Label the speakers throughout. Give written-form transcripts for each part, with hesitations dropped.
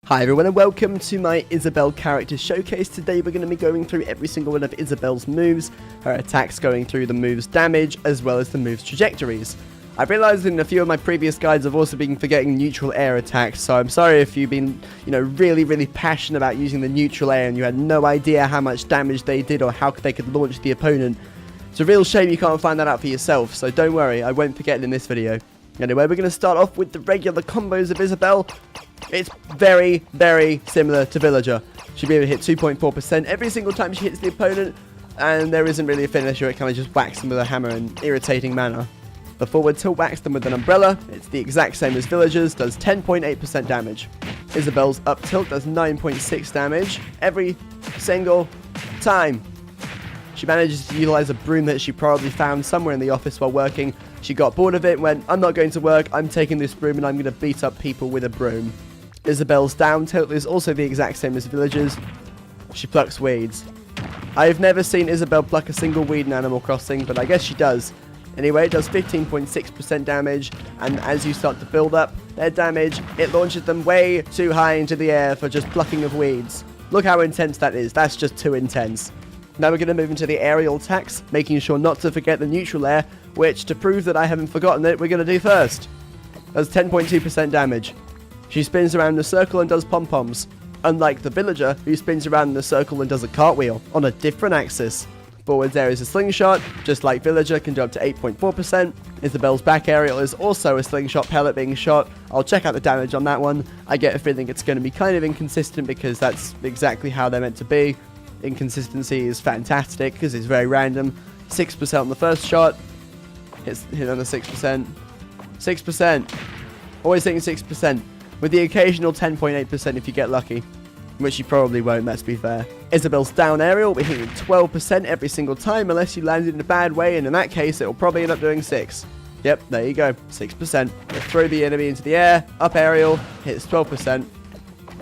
Speaker 1: Hi everyone and welcome to my Isabelle character showcase. Today we're going to be going through every single one of Isabelle's moves, her attacks, going through the move's damage, as well as the move's trajectories. I've realised in a few of my previous guides I've also been forgetting neutral air attacks, so I'm sorry if you've been, really passionate about using the neutral air and you had no idea how much damage they did or how they could launch the opponent. It's a real shame you can't find that out for yourself, so don't worry, I won't forget it in this video. Anyway, we're going to start off with the regular combos of Isabelle. It's very, very similar to Villager. She'll be able to hit 2.4% every single time she hits the opponent, and there isn't really a finisher, it kind of just whacks them with a hammer in an irritating manner. The forward tilt whacks them with an umbrella. It's the exact same as Villager's, does 10.8% damage. Isabelle's up tilt does 9.6 damage every single time. She manages to utilize a broom that she probably found somewhere in the office while working. She got bored of it and went, I'm not going to work, I'm taking this broom and I'm going to beat up people with a broom. Isabelle's down tilt is also the exact same as Villager's. She plucks weeds. I've never seen Isabelle pluck a single weed in Animal Crossing, but I guess she does. Anyway, it does 15.6% damage, and as you start to build up their damage, it launches them way too high into the air for just plucking of weeds. Look how intense that is, that's just too intense. Now we're going to move into the aerial attacks, making sure not to forget the neutral air, which, to prove that I haven't forgotten it, we're going to do first. Does 10.2% damage. She spins around in a circle and does pom-poms, unlike the Villager, who spins around in a circle and does a cartwheel, on a different axis. Forwards air is a slingshot, just like Villager, can do up to 8.4%. Isabelle's back aerial is also a slingshot pellet being shot. I'll check out the damage on that one. I get a feeling it's going to be kind of inconsistent because that's exactly how they're meant to be. Inconsistency is fantastic because it's very random. 6% on the first shot. Hit on the 6%. 6%. Always hitting 6%. With the occasional 10.8% if you get lucky. Which you probably won't, let's be fair. Isabelle's down aerial, we're hitting 12% every single time unless you landed in a bad way, and in that case it'll probably end up doing 6. Yep, there you go, 6%. We'll throw the enemy into the air, up aerial, hits 12.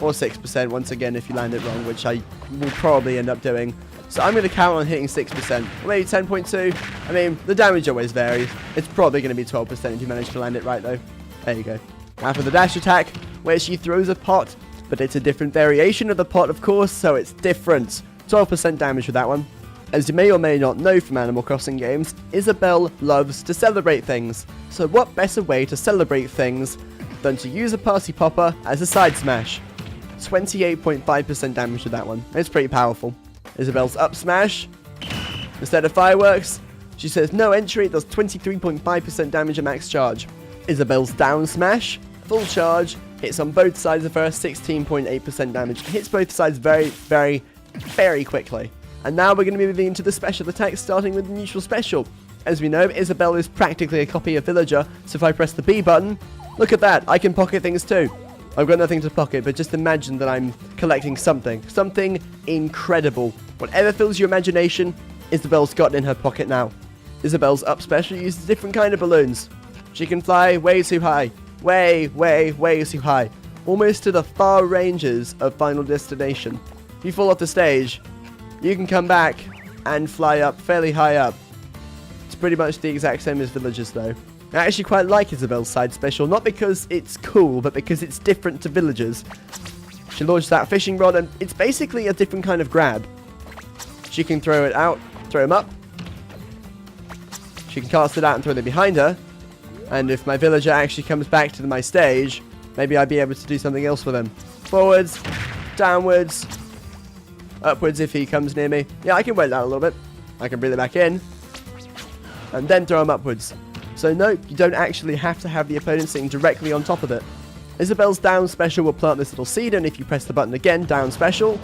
Speaker 1: Or 6% once again if you land it wrong, which I will probably end up doing. So I'm going to count on hitting 6%, or maybe 10.2. I mean, the damage always varies. It's probably going to be 12% if you manage to land it right though. There you go. Now for the dash attack, where she throws a pot, but it's a different variation of the pot of course, so it's different. 12% damage with that one. As you may or may not know from Animal Crossing games, Isabelle loves to celebrate things. So what better way to celebrate things than to use a party popper as a side smash? 28.5% damage with that one. It's pretty powerful. Isabelle's up smash. Instead of fireworks, she says no entry, it does 23.5% damage at max charge. Isabelle's down smash, full charge, hits on both sides of her, 16.8% damage. Hits both sides very, very, very quickly. And now we're going to be moving into the special attacks, starting with the neutral special. As we know, Isabelle is practically a copy of Villager, so if I press the B button, look at that, I can pocket things too. I've got nothing to pocket, but just imagine that I'm collecting something. Something incredible. Whatever fills your imagination, Isabelle's got in her pocket now. Isabelle's up special uses a different kind of balloons. She can fly way too high. Way, way, way too high. Almost to the far ranges of Final Destination. If you fall off the stage, you can come back and fly up fairly high up. It's pretty much the exact same as Villager's though. I actually quite like Isabelle's side special, not because it's cool, but because it's different to Villager's. She launched that fishing rod, and it's basically a different kind of grab. She can throw it out, throw him up. She can cast it out and throw them behind her. And if my Villager actually comes back to my stage, maybe I'd be able to do something else with him. Forwards, downwards, upwards if he comes near me. Yeah, I can wait that a little bit. I can breathe it back in. And then throw him upwards. So no, you don't actually have to have the opponent sitting directly on top of it. Isabelle's down special will plant this little seed, and if you press the button again, down special,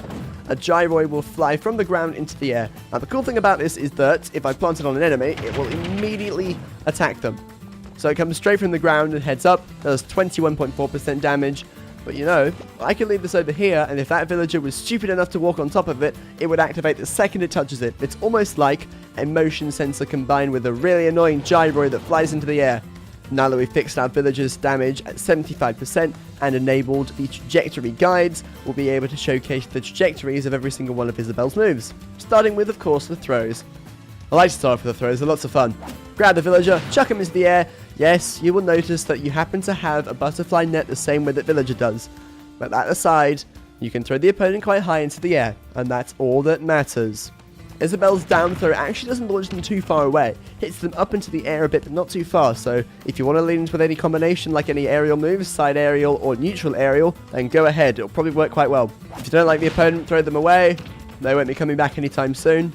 Speaker 1: a gyroid will fly from the ground into the air. Now the cool thing about this is that if I plant it on an enemy, it will immediately attack them. So it comes straight from the ground and heads up, does 21.4% damage. But you know, I can leave this over here, and if that Villager was stupid enough to walk on top of it, it would activate the second it touches it. It's almost like a motion sensor combined with a really annoying gyroid that flies into the air. Now that we've fixed our Villager's damage at 75% and enabled the trajectory guides, we'll be able to showcase the trajectories of every single one of Isabelle's moves. Starting with, of course, the throws. I like to start off with the throws, they're lots of fun. Grab the Villager, chuck him into the air. Yes, you will notice that you happen to have a butterfly net the same way that Villager does. But that aside, you can throw the opponent quite high into the air, and that's all that matters. Isabelle's down throw actually doesn't launch them too far away, hits them up into the air a bit but not too far, so if you want to lean into with any combination like any aerial moves, side aerial or neutral aerial, then go ahead, it'll probably work quite well. If you don't like the opponent, throw them away, they won't be coming back anytime soon.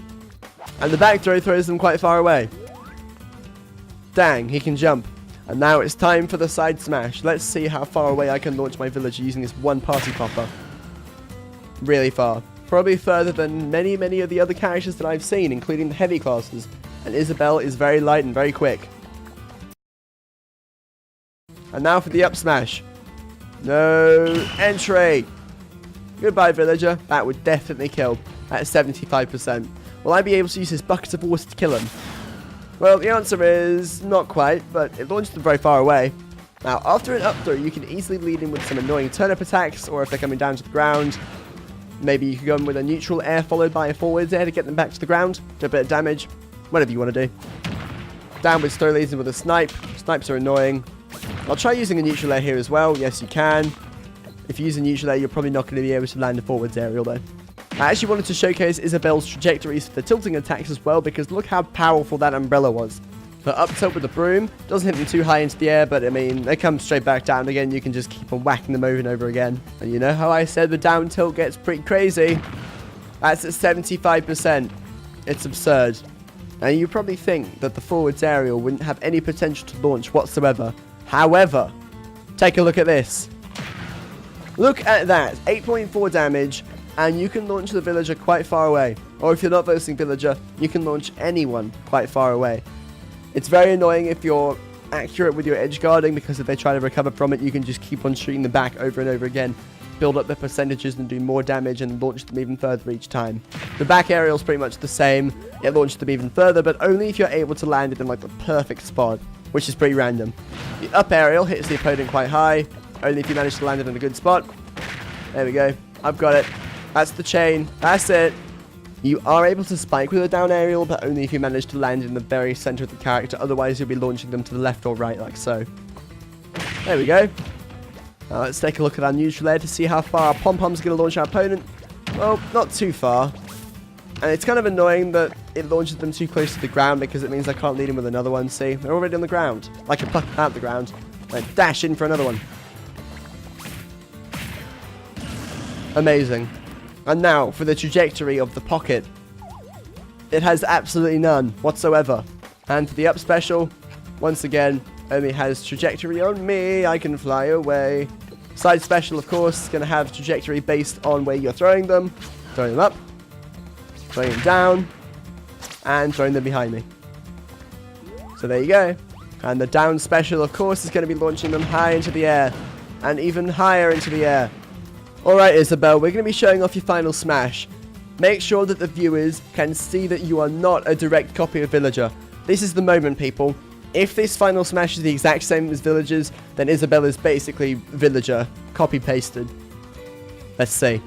Speaker 1: And the back throw throws them quite far away. Dang, he can jump. And now it's time for the side smash. Let's see how far away I can launch my villager using this one party popper. Really far. Probably further than many of the other characters that I've seen, including the heavy classes. And Isabelle is very light and very quick. And now for the up smash. No entry. Goodbye, villager. That would definitely kill at 75%. Will I be able to use his buckets of water to kill him? Well, the answer is not quite, but it launched them very far away. Now, after an up throw, you can easily lead in with some annoying turnip attacks, or if they're coming down to the ground, maybe you could go in with a neutral air followed by a forwards air to get them back to the ground, do a bit of damage, whatever you want to do. Downwards throw leads in with a snipe. Snipes are annoying. I'll try using a neutral air here as well. Yes, you can. If you use a neutral air, you're probably not going to be able to land a forwards aerial though. I actually wanted to showcase Isabelle's trajectories for the tilting attacks as well, because look how powerful that umbrella was. Her up tilt with the broom doesn't hit them too high into the air, but I mean, they come straight back down again. You can just keep on whacking them over and over again. And you know how I said the down tilt gets pretty crazy? That's at 75%. It's absurd. And you probably think that the forwards aerial wouldn't have any potential to launch whatsoever. However, take a look at this. Look at that, 8.4 damage. And you can launch the villager quite far away. Or if you're not versing villager, you can launch anyone quite far away. It's very annoying if you're accurate with your edge guarding, because if they try to recover from it, you can just keep on shooting them back over and over again, build up the percentages and do more damage and launch them even further each time. The back aerial is pretty much the same. It launches them even further, but only if you're able to land it in like the perfect spot, which is pretty random. The up aerial hits the opponent quite high, only if you manage to land it in a good spot. There we go. I've got it. That's the chain. That's it. You are able to spike with a down aerial, but only if you manage to land in the very center of the character. Otherwise, you'll be launching them to the left or right, like so. There we go. Now let's take a look at our neutral air to see how far our pom-pom's going to launch our opponent. Well, not too far. And it's kind of annoying that it launches them too close to the ground, because it means I can't lead in with another one. See, they're already on the ground. I can pluck them out the ground. Then dash in for another one. Amazing. And now, for the trajectory of the pocket. It has absolutely none whatsoever. And for the up special, once again, only has trajectory on me. I can fly away. Side special, of course, is going to have trajectory based on where you're throwing them. Throwing them up. Throwing them down. And throwing them behind me. So there you go. And the down special, of course, is going to be launching them high into the air. And even higher into the air. Alright, Isabelle, we're going to be showing off your final smash. Make sure that the viewers can see that you are not a direct copy of Villager. This is the moment, people. If this final smash is the exact same as Villager's, then Isabelle is basically Villager, copy-pasted. Let's see.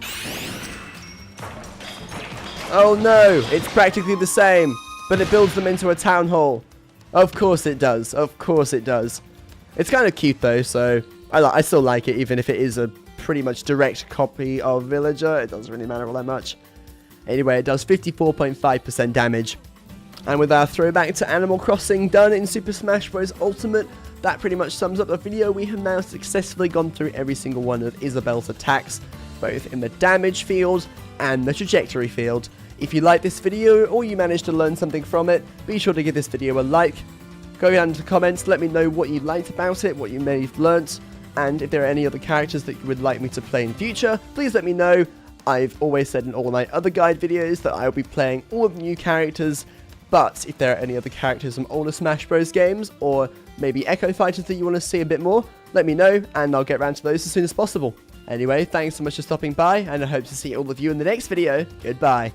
Speaker 1: Oh no, it's practically the same, but it builds them into a town hall. Of course it does, of course it does. It's kind of cute though, so I still like it, even if it is a pretty much direct copy of Villager. It doesn't really matter all that much. Anyway, it does 54.5% damage. And with our throwback to Animal Crossing done in Super Smash Bros. Ultimate, that pretty much sums up the video. We have now successfully gone through every single one of Isabelle's attacks, both in the damage field and the trajectory field. If you like this video or you managed to learn something from it, be sure to give this video a like. Go down to the comments, let me know what you liked about it, what you may have learnt, and if there are any other characters that you would like me to play in future, please let me know. I've always said in all my other guide videos that I'll be playing all of the new characters, but if there are any other characters from older Smash Bros games, or maybe Echo Fighters that you want to see a bit more, let me know, and I'll get around to those as soon as possible. Anyway, thanks so much for stopping by, and I hope to see all of you in the next video. Goodbye.